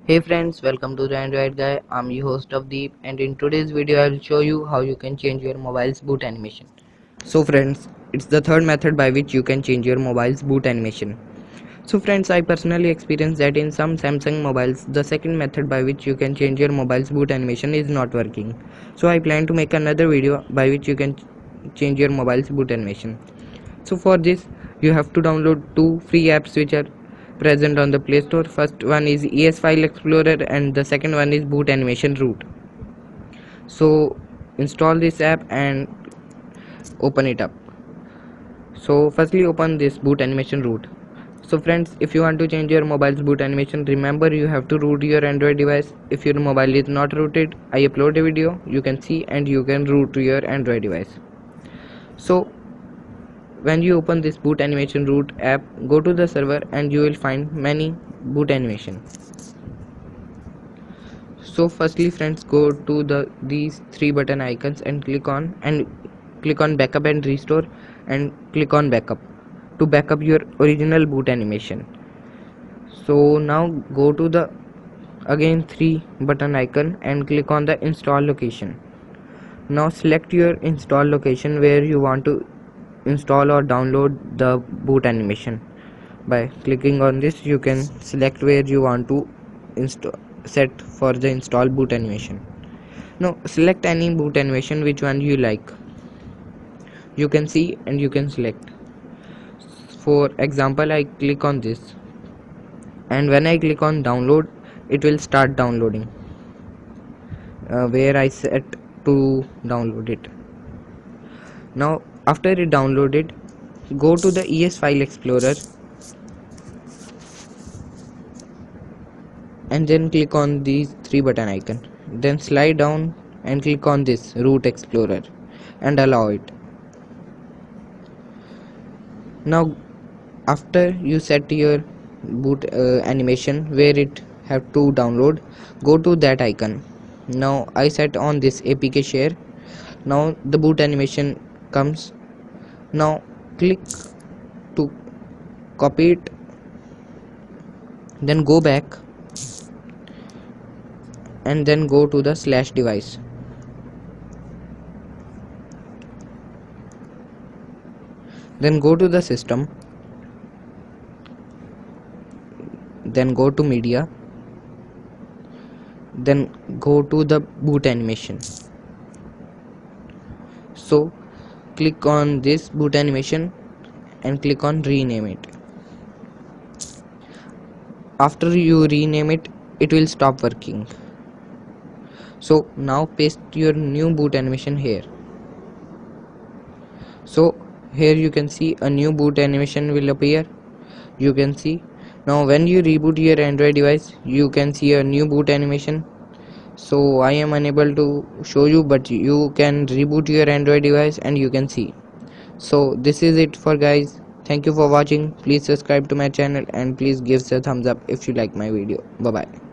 Hey friends, welcome to the Android Guy. I'm your host of Deep, and in today's video I will show you how you can change your mobile's boot animation. So friends, it's the third method by which you can change your mobile's boot animation. So friends, I personally experienced that in some Samsung mobiles, the second method by which you can change your mobile's boot animation is not working. So I plan to make another video by which you can change your mobile's boot animation. So for this, you have to download two free apps which are present on the Play Store. First one is ES File Explorer and the second one is Boot Animation Root. So install this app and open it up. So firstly open this Boot Animation Root. So friends, if you want to change your mobile's boot animation, remember you have to root your Android device. If your mobile is not rooted, I upload a video, you can see and you can root to your Android device. So when you open this boot animation root app, go to the server and you will find many boot animation. So firstly friends, go to these three button icons and click on backup and restore and click on backup to backup your original boot animation. So now go to the again three button icon and click on the install location. Now select your install location where you want to install or download the boot animation. By clicking on this, you can select where you want to set for the install boot animation. Now select any boot animation which one you like. You can see and you can select. For example, I click on this, and when I click on download, it will start downloading where I set to download it. Now after it downloaded, go to the ES File Explorer and then click on these three button icon. Then slide down and click on this Root Explorer and allow it. Now after you set your boot animation where it have to download, go to that icon. Now I set on this APK share. Now the boot animation comes. Now click to copy it, then go back and then go to the slash device. Then go to the system, then go to media, then go to the boot animation. So click on this boot animation and click on rename it. After you rename it, it will stop working. So now paste your new boot animation here. So here you can see a new boot animation will appear. You can see now when you reboot your Android device, you can see a new boot animation. So I am unable to show you, but you can reboot your Android device and you can see. So this is it for guys. Thank you for watching. Please subscribe to my channel and please give a thumbs up if you like my video. Bye bye.